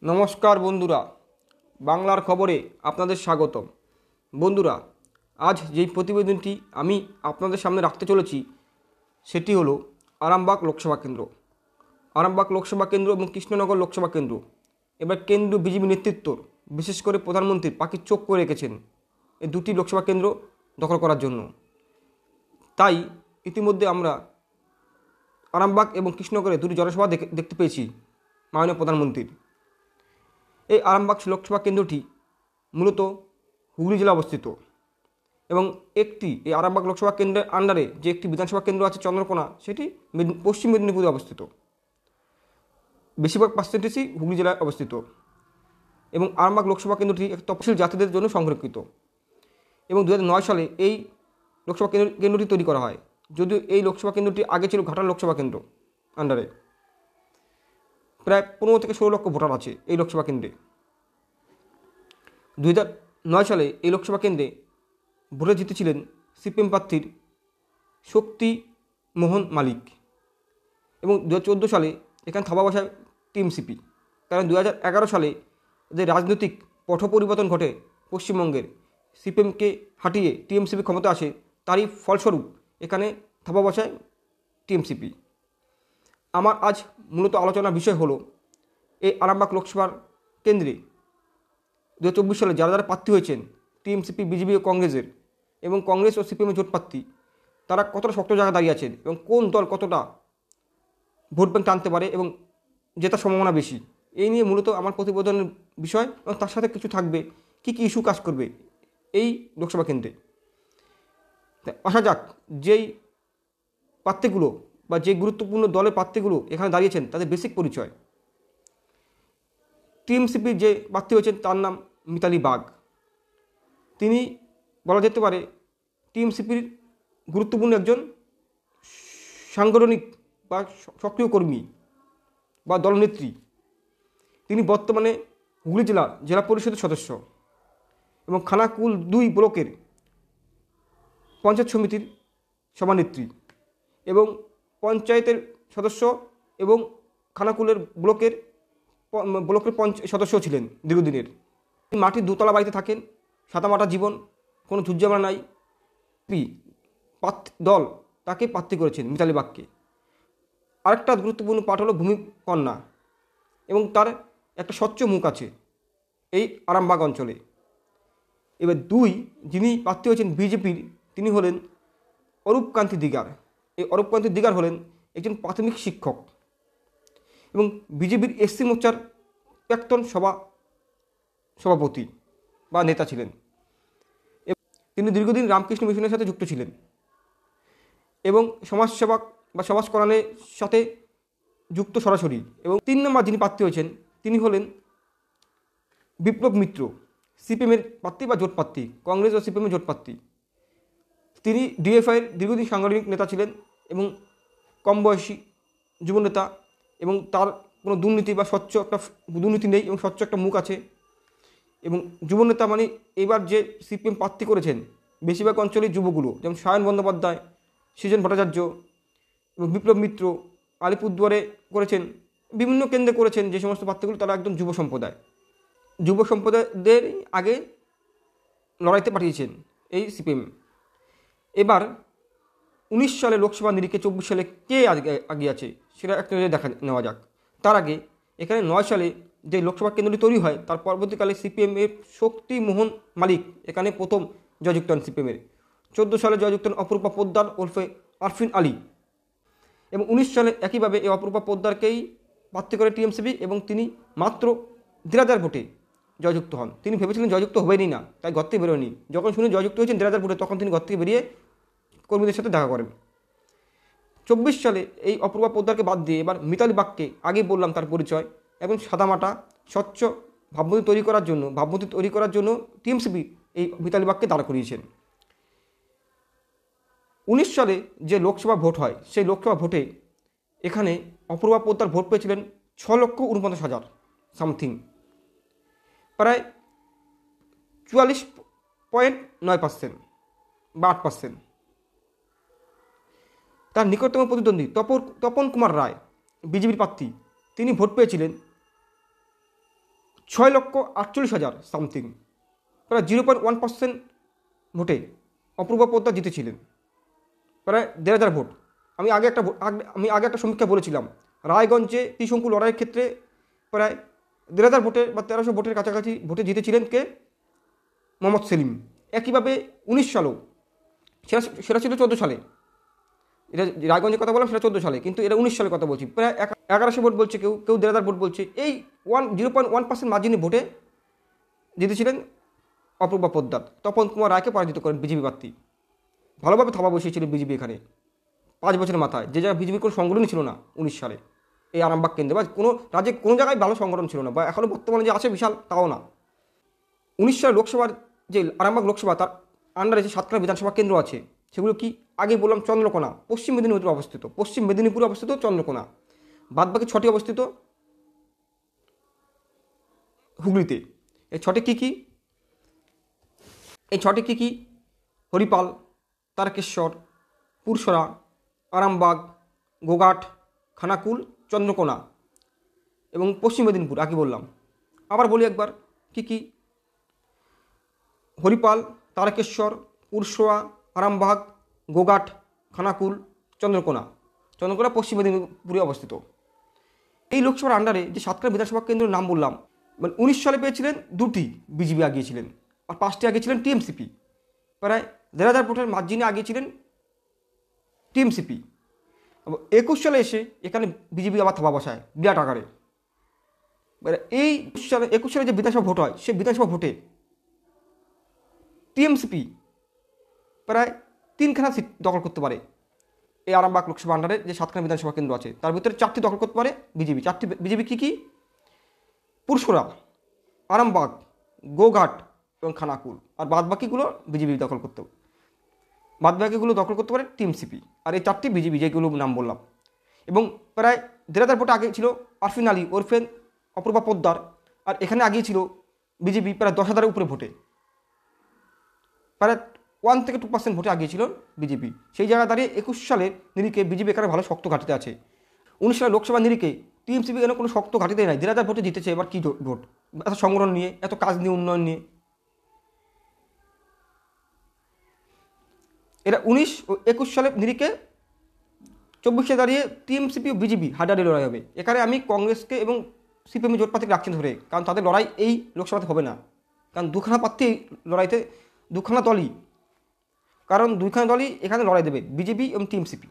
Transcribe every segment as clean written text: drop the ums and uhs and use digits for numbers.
নমস্কার বন্ধুরা, বাংলার খবরে আপনাদের স্বাগতম। বন্ধুরা, আজ যেই প্রতিবেদনটি আমি আপনাদের সামনে রাখতে চলেছি সেটি হলো আরামবাগ লোকসভা কেন্দ্র। আরামবাগ লোকসভা কেন্দ্র এবং কৃষ্ণনগর লোকসভা কেন্দ্র এবার কেন্দ্রীয় বিজেপি নেতৃত্ব, বিশেষ করে প্রধানমন্ত্রী পাখির চোখ করে রেখেছেন এই দুটি লোকসভা কেন্দ্র দখল করার জন্য। তাই ইতিমধ্যে আমরা আরামবাগ এবং কৃষ্ণনগরে দুটি জনসভা দেখতে পেয়েছি মাননীয় প্রধানমন্ত্রীর। এই আরামবাগ লোকসভা কেন্দ্রটি মূলত হুগলি জেলা অবস্থিত এবং এই আরামবাগ লোকসভা কেন্দ্রের আন্ডারে যে একটি বিধানসভা কেন্দ্র আছে চন্দ্রকোনা, সেটি পশ্চিম মেদিনীপুরে অবস্থিত। বেশিরভাগ পার্সেন্টেজই হুগলি জেলায় অবস্থিত এবং আরামবাগ লোকসভা কেন্দ্রটি এক তফসিল জাতিদের জন্য সংরক্ষিত এবং 2009 সালে এই লোকসভা কেন্দ্রটি তৈরি করা হয়। যদিও এই লোকসভা কেন্দ্রটি আগে ছিল ঘাটাল লোকসভা কেন্দ্র আন্ডারে। প্রায় 15 থেকে 16 লক্ষ ভোটার আছে এই লোকসভা কেন্দ্রে। 2009 সালে এই লোকসভা কেন্দ্রে ভোটে জিতেছিলেন সিপিএম প্রার্থীর শক্তি মোহন মালিক এবং 2014 সালে এখানে থাবা বসায় টিএমসিপি। কারণ 2011 সালে যে রাজনৈতিক পট পরিবর্তন ঘটে পশ্চিমবঙ্গের, সিপিএমকে হাঁটিয়ে টিএমসিপি ক্ষমতা আসে, তারই ফলস্বরূপ এখানে থাবা বসায় টিএমসিপি। আমার আজ মূলত আলোচনার বিষয় হলো এই আরামবাগ লোকসভার কেন্দ্রে 2024 সালে যারা যারা প্রার্থী হয়েছেন টিএমসিপি, বিজেপি ও কংগ্রেসের, এবং কংগ্রেস ও সিপিএমের জোট প্রার্থী, তারা কতটা শক্ত জায়গায় দাঁড়িয়ে আছেন এবং কোন দল কতটা ভোট ব্যাংক টানতে পারে এবং জেতার সম্ভাবনা বেশি, এই নিয়ে মূলত আমার প্রতিবেদনের বিষয়। এবং তার সাথে কিছু থাকবে কী কী ইস্যু কাজ করবে এই লোকসভা কেন্দ্রে। আসা যাক, যেই প্রার্থীগুলো বা যে গুরুত্বপূর্ণ দলের প্রার্থীগুলো এখানে দাঁড়িয়েছেন তাদের বেসিক পরিচয়। টিএমসিপির যে প্রার্থী হয়েছেন তার নাম মিতালি বাগ। তিনি বলা যেতে পারে টিএমসিপির গুরুত্বপূর্ণ একজন সাংগঠনিক বা সক্রিয় কর্মী বা দলনেত্রী। তিনি বর্তমানে হুগলি জেলা পরিষদের সদস্য এবং খানাকুল 2 ব্লকের পঞ্চায়েত সমিতির সভানেত্রী এবং পঞ্চায়েতের সদস্য এবং খানাকুলের ব্লকের সদস্য ছিলেন দীর্ঘদিনের। মাটির দোতলা বাড়িতে থাকেন, সাদামাটা জীবন, কোনো ঝুটঝামেলা নাই। দল তাকে প্রার্থী করেছেন মিতালি বাগকে। আরেকটা গুরুত্বপূর্ণ পাঠ হলো ভূমিকন্যা এবং তার একটা স্বচ্ছ মুখ আছে এই আরামবাগ অঞ্চলে। এবার যিনি প্রার্থী হয়েছেন বিজেপির, তিনি হলেন অরূপকান্তি দিগার। এই অরূপকান্তি দিগার হলেন একজন প্রাথমিক শিক্ষক এবং বিজেপির এসসি মোর্চার প্রাক্তন সভাপতি বা নেতা ছিলেন। তিনি দীর্ঘদিন রামকৃষ্ণ মিশনের সাথে যুক্ত ছিলেন এবং সমাজসেবা বা সমাজ কল্যাণের সাথে যুক্ত সরাসরি। এবং 3 নম্বর যিনি প্রার্থী হয়েছেন তিনি হলেন বিপ্লব মিত্র, সিপিএমের প্রার্থী বা জোট প্রার্থী, কংগ্রেস ও সিপিএমের জোট প্রার্থী। তিনি ডিএফআইয়ের দীর্ঘদিন সাংগঠনিক নেতা ছিলেন এবং কম বয়সী যুবনেতা এবং তার কোনো দুর্নীতি বা স্বচ্ছ একটা দুর্নীতি নেই এবং স্বচ্ছ একটা মুখ আছে। এবং যুবনেতা মানে এবার যে সিপিএম প্রার্থী করেছেন বেশিরভাগ অঞ্চলের যুবগুলো, যেমন সায়ন বন্দ্যোপাধ্যায়, সৃজন ভট্টাচার্য এবং বিপ্লব মিত্র আলিপুরদুয়ারে করেছেন, বিভিন্ন কেন্দ্রে করেছেন। যে সমস্ত প্রার্থীগুলো তারা একদম যুব সম্প্রদায়দের আগে লড়াইতে পাঠিয়েছেন এই সিপিএম। এবার 19 সালে লোকসভা নিরিখে 24 সালে কে আগে আছে সেটা একটা নেওয়া যাক। তার আগে এখানে 9 সালে যে লোকসভা কেন্দ্রটি তৈরি হয় তার পরবর্তীকালে সিপিএমের শক্তি মোহন মালিক এখানে প্রথম জয়যুক্ত হন সিপিএমের। 14 সালে জয়যুক্ত হন অপরূপা পোদ্দার ওরফে আরফিন আলী এবং 19 সালে একইভাবে এই অপরূপা পোদ্দারকেই প্রার্থী করে টিএমসিপি এবং তিনি মাত্র 1,000 ভোটে জয়যুক্ত হন। তিনি ভেবেছিলেন জয়যুক্ত হবেনই না, তাই ঘর থেকে বেরোয়নি। যখন শুনে জয়যুক্ত হয়েছেন 1,000 ভোটে, তখন তিনি ঘর থেকে বেরিয়ে কর্মীদের সাথে দেখা করেন। 24 সালে এই অপূর্বা পোদ্দারকে বাদ দিয়ে এবার মিতালি বাগকে, আগেই বললাম তার পরিচয়, এবং সাদামাটা স্বচ্ছ ভাবমূর্তি তৈরি করার জন্য টিএমসিপি এই মিতালি বাগকে দাঁড় করিয়েছেন। 19 সালে যে লোকসভা ভোট হয় সেই লোকসভা ভোটে এখানে অপূর্বা পোদ্দার ভোট পেয়েছিলেন 6,49,000 সামথিং, প্রায় 44.9% বা 8%। তার নিকটতম প্রতিদ্বন্দ্বী তপন কুমার রায়, বিজেপির প্রার্থী, তিনি ভোট পেয়েছিলেন 6,48,000 সামথিং, প্রায় 0.1% ভোটে অপূর্বা পোদ্দার জিতেছিলেন, প্রায় 1,500 ভোট। আমি আগে একটা সমীক্ষা বলেছিলাম, রায়গঞ্জে ত্রিশঙ্কু লড়াইয়ের ক্ষেত্রে প্রায় 1,500 ভোটে বা 1,300 ভোটের কাছাকাছি ভোটে জিতেছিলেন কে? মোহাম্মদ সেলিম। একইভাবে 19 সালেও, সেটা ছিল 14 সালে, এটা রায়গঞ্জের কথা বললাম সেটা 14 সালে, কিন্তু এটা 19 সালের কথা বলছি। প্রায় 1,100 ভোট বলছে, কেউ 1,500 ভোট বলছে। এই 0.1% মার্জিনে ভোটে জিতেছিলেন অপূর্বা পোদ্দার। তপন কুমার রায়কে পরাজিত করেন বিজেপি প্রার্থী। ভালোভাবে থাবা বসিয়েছিল বিজেপি এখানে 5 বছরের মাথায়, যে জায়গায় বিজেপির কোনো সংগঠনই ছিল না 19 সালে। এই আরামবাগ কেন্দ্রে বা কোনো রাজ্যে কোনো জায়গায় ভালো সংগঠন ছিল না, বা এখনও বর্তমানে যে আছে বিশাল তাও না। 19 সালে লোকসভার যে আরামবাগ লোকসভা, তার আন্ডারে যে 7খানা বিধানসভা কেন্দ্র আছে, সেগুলো কি আগে বললাম চন্দ্রকোনা, পশ্চিম মেদিনীপুরে অবস্থিত চন্দ্রকোনা। বাদবাকি 6টি অবস্থিত হুগলিতে। এই 6টি কী? হরিপাল, তারকেশ্বর, পুরসরা, আরামবাগ, গোঘাট, খানাকুল, চন্দ্রকোনা এবং পশ্চিম মেদিনীপুর আগে বললাম। আবার বলি একবার, কী? হরিপাল, তারকেশ্বর, পুরসরা, আরামবাগ, গোঘাট, খানাকুল, চন্দ্রকোনা পশ্চিম মেদিনীপুরে অবস্থিত। এই লোকসভার আন্ডারে যে 7খানা বিধানসভা কেন্দ্রের নাম বললাম, মানে 19 সালে পেয়েছিলেন 2টি, বিজেপি আগিয়েছিলেন, আর 5টি আগিয়েছিলেন টিএমসিপি। প্রায় 1,500 ভোটের মার্জিনে আগিয়েছিলেন টিএমসিপি। এবং 21 সালে এসে এখানে বিজেপি আবার থাবা বসায় বিরাট আকারে। মানে এই 21 সালে যে বিধানসভা ভোট হয়, সেই বিধানসভা ভোটে টিএমসিপি প্রায় 3খানা সিট দখল করতে পারে। এই আরামবাগ লোকসভা আন্ডারে যে 7খানা বিধানসভা কেন্দ্র আছে, তার ভিতরে 4টি দখল করতে পারে বিজেপি। 4টি বিজেপি কী? পুরসরা, আরামবাগ, গোঘাট এবং খানাকুল। আর বাদবাকিগুলো দখল করতে পারে টিএমসিপি। আর এই 4টি বিজেপি, যেগুলো নাম বললাম। এবং প্রায় 1,500 ভোটে আগে ছিল আরফিন আলী ওরফে অপূর্বা পোদ্দার, আর এখানে আগিয়ে ছিল বিজেপি প্রায় 10,000-এর উপরে ভোটে, প্রায় 1 থেকে 2% ভোটে আগিয়েছিল বিজেপি। সেই জায়গায় দাঁড়িয়ে 21 সালের নিরিখে বিজেপি এখানে ভালো শক্ত ঘাটিতে আছে। 19 সালের লোকসভা নিরিখে টিএমসিপি কেন কোনো শক্ত ঘাটিতে নাই, 1,500 ভোটে জিতেছে। এবার কী ভোট, এত সংগঠন নিয়ে, এত কাজ নিয়ে, উন্নয়ন নিয়ে। এরা 19 ও 21 সালের নিরিখে 24-এ দাঁড়িয়ে টিএমসিপি ও বিজেপি হাড্ডাহাড্ডি লড়াই হবে। এখানে আমি কংগ্রেসকে এবং সিপিএম জোট প্রার্থীকে রাখছি ধরে, কারণ তাদের লড়াই এই লোকসভাতে হবে না, কারণ 2খানা প্রার্থী লড়াইতে, 2খানা দলই, কারণ 2খানা দলই এখানে লড়াই দেবে, বিজেপি এবং টিএমসিপি।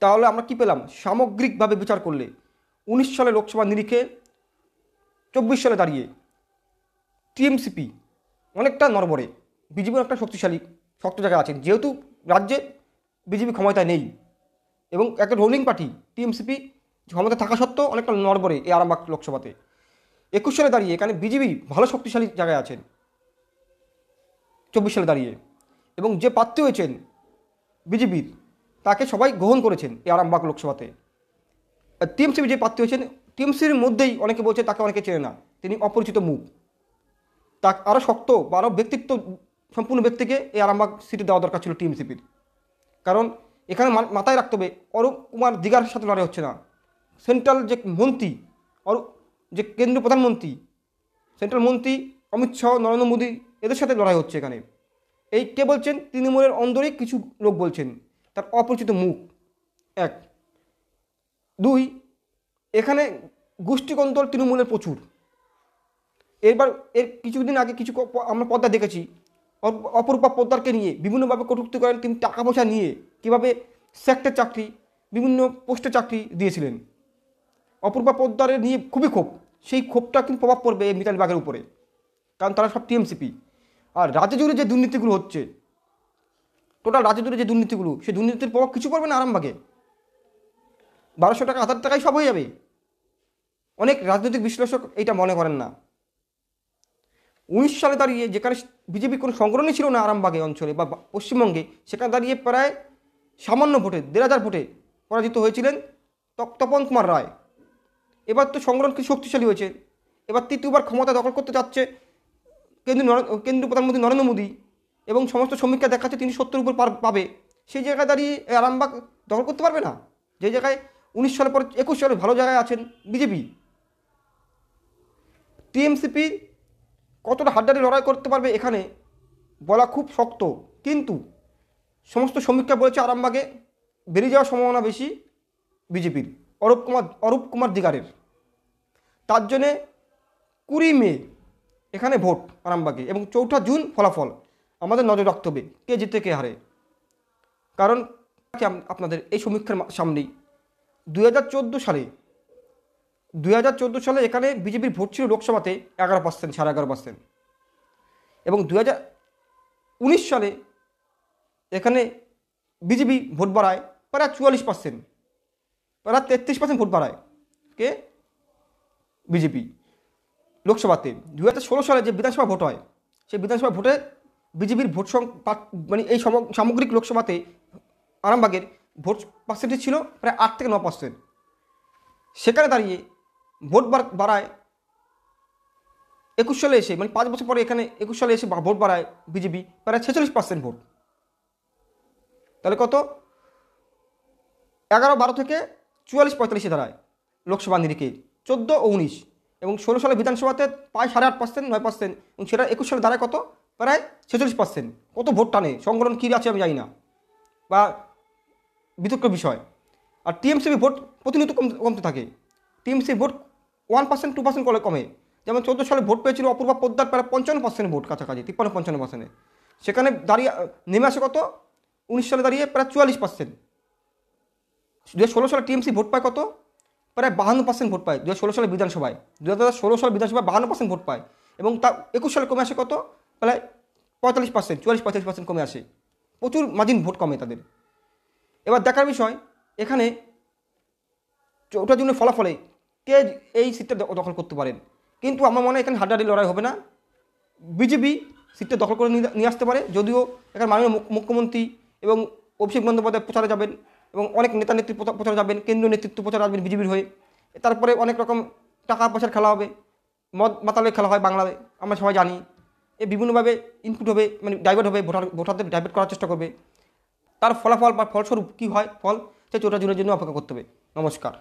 তাহলে আমরা কি পেলাম? সামগ্রিকভাবে বিচার করলে 19 সালে লোকসভা নিরিখে 24 সালে দাঁড়িয়ে টিএমসিপি অনেকটা নড়বড়ে, বিজেপি অনেকটা শক্ত জায়গায় আছে, যেহেতু রাজ্যে বিজেপি ক্ষমতায় নেই এবং একটা রোলিং পার্টি টিএমসিপি ক্ষমতা থাকা সত্ত্বেও অনেকটা নড়বড়ে এই আরামবাগ লোকসভাতে। 21 সালে দাঁড়িয়ে এখানে বিজেপি ভালো শক্তিশালী জায়গায় আছেন 24 সালে দাঁড়িয়ে, এবং যে প্রার্থী হয়েছেন বিজেপির, তাকে সবাই গ্রহণ করেছেন এই আরামবাগ লোকসভাতে। টিএমসিপি যে প্রার্থী হয়েছেন, টিএমসির মধ্যেই অনেকে বলছে তাকে অনেকে চেনে না, তিনি অপরিচিত মুখ। তা আরও শক্ত বা আরও ব্যক্তিত্ব সম্পূর্ণ ব্যক্তিকে এই আরামবাগ সিটে দেওয়া দরকার ছিল টিএমসিপির, কারণ এখানে মাথায় রাখতে হবে অরূপ কুমার দিগার সাথে লড়াই হচ্ছে না, সেন্ট্রাল যে মন্ত্রী, যে কেন্দ্রীয় প্রধানমন্ত্রী, সেন্ট্রাল মন্ত্রী অমিত শাহ, নরেন্দ্র মোদী, এদের সাথে লড়াই হচ্ছে এখানে। এই কে বলছেন? তৃণমূলের অন্দরেই কিছু লোক বলছেন, তার অপরিচিত মুখ। 1, 2, এখানে গোষ্ঠীকন্দল তৃণমূলের প্রচুর। এর কিছুদিন আগে আমরা পর্দা দেখেছি, অপরূপা পোদ্দারকে নিয়ে বিভিন্নভাবে কটূক্তি করেন, তিনি টাকা পয়সা নিয়ে কীভাবে সেক্টর চাকরি, বিভিন্ন পোস্টে চাকরি দিয়েছিলেন। অপরূপা পোদ্দারের নিয়ে খুবই ক্ষোভ, সেই ক্ষোভটা কিন্তু প্রভাব পড়বে এই মিতালি বাগের উপরে, কারণ তারা সব টিএমসিপি। আর রাজ্য জুড়ে যে দুর্নীতিগুলো হচ্ছে, টোটাল রাজ্য জুড়ে যে দুর্নীতিগুলো, সেই দুর্নীতির প্রভাব কিছু পড়বে না আরামবাগে। 1200 টাকা, 1000 টাকায় সব হয়ে যাবে। অনেক রাজনৈতিক বিশ্লেষক এইটা মনে করেন না। 19 সালে দাঁড়িয়ে যেখানে বিজেপি কোনো সংগঠনই ছিল না আরামবাগে অঞ্চলে বা পশ্চিমবঙ্গে, সেখানে দাঁড়িয়ে প্রায় সামান্য ভোটে 1,500 ভোটে পরাজিত হয়েছিলেন তপন কুমার রায়। এবার তো সংগঠন কিছু শক্তিশালী হয়েছে, এবার তৃতীয়বার ক্ষমতা দখল করতে যাচ্ছে কেন্দ্রীয় প্রধানমন্ত্রী নরেন্দ্র মোদী, এবং সমস্ত সমীক্ষা দেখাচ্ছে তিনি 70 উপর পাবে। সেই জায়গায় দাঁড়িয়ে আরামবাগ দখল করতে পারবে না, যে জায়গায় 19 সালের পর 21 সালে ভালো জায়গায় আছেন বিজেপি। টিএমসিপি কতটা হাড্ডাহাড্ডি লড়াই করতে পারবে এখানে বলা খুব শক্ত, কিন্তু সমস্ত সমীক্ষা বলেছে আরামবাগে বেরিয়ে যাওয়ার সম্ভাবনা বেশি বিজেপির, অরূপ কুমার দিগারের। তার জন্যে 20 মে এখানে ভোট আরামবাগে, এবং 4 জুন ফলাফল আমাদের নজর রাখতে হবে কে জিতে কে হারে। কারণ আপনাদের এই সমীক্ষার সামনেই 2014 সালে এখানে বিজেপির ভোট ছিল লোকসভাতে 11%, 11.5%, এবং 2019 সালে এখানে বিজেপি ভোট বাড়ায় প্রায় 44%, প্রায় 33% ভোট বাড়ায় কে বিজেপি লোকসভাতে। 2016 সালে যে বিধানসভা ভোট হয়, সেই বিধানসভা ভোটে বিজেপির ভোট মানে এই সামগ্রিক লোকসভাতে আরামবাগের ভোট পার্সেন্টেজ ছিল প্রায় 8 থেকে 9%। সেখানে দাঁড়িয়ে ভোট বাড়ায় 21 সালে এসে, মানে 5 বছর পরে এখানে 21 সালে এসে ভোট বাড়ায় বিজেপি প্রায় 46% ভোট। তাহলে কত? 11-12 থেকে 44-45-এ দাঁড়ায় লোকসভা নিরিখে, 14 ও 19, এবং 16 সালে বিধানসভাতে প্রায় 8.5%, 9%, এবং সেটা 21 সালে দাঁড়ায় কত? প্রায় 46%। কত ভোট টানে, সংগঠন কী আছে আমি জানি না, বা বিতর্ক বিষয়। আর টিএমসিপি ভোট প্রতিনিয়ত কমতে থাকে। টিএমসি ভোট 1%, 2% করে কমে। যেমন 14 সালে ভোট পেয়েছিল অপূর্বা পোদ্দার প্রায় 55% ভোট, কাছাকাছি 53-55%। সেখানে দাঁড়িয়ে নেমে আসে কত? 19 সালে দাঁড়িয়ে প্রায় 44%। 2016 সালে টিএমসি ভোট পায় কত? প্রায় 52% ভোট পায় 2016 সালে বিধানসভায়। 2016 সালে বিধানসভায় 52% ভোট পায়, এবং তা 21 সালে কমে আসে কত? প্রায় 45%, 44-45% কমে আসে। প্রচুর মার্জিন ভোট কমে তাদের। এবার দেখার বিষয় এখানে 4 জুনের ফলাফলে কে এই সিটটা দখল করতে পারেন। কিন্তু আমার মনে হয় এখানে হাড্ডাহাড্ডি লড়াই হবে না, বিজেপি সিটটা দখল করে নিয়ে আসতে পারে। যদিও এখানে মাননীয় মুখ্যমন্ত্রী এবং অভিষেক বন্দ্যোপাধ্যায় প্রচারে যাবেন, এবং অনেক নেতা নেতৃত্ব প্রচারে যাবেন, কেন্দ্রীয় নেতৃত্ব প্রচারে আসবেন বিজেপির হয়ে। তারপরে অনেক রকম টাকা পয়সার খেলা হবে, মদ মাতালের খেলা হয় বাংলায়, আমরা সবাই জানি। বিভিন্নভাবে ইনপুট হবে, মানে ডাইভার্ট হবে, ভোটারদের ডাইভার্ট করার চেষ্টা করবে। তার ফলাফল বা ফলস্বরূপ কী হয় ফল, সে 4 জুনের জন্য অপেক্ষা করতে হবে। নমস্কার।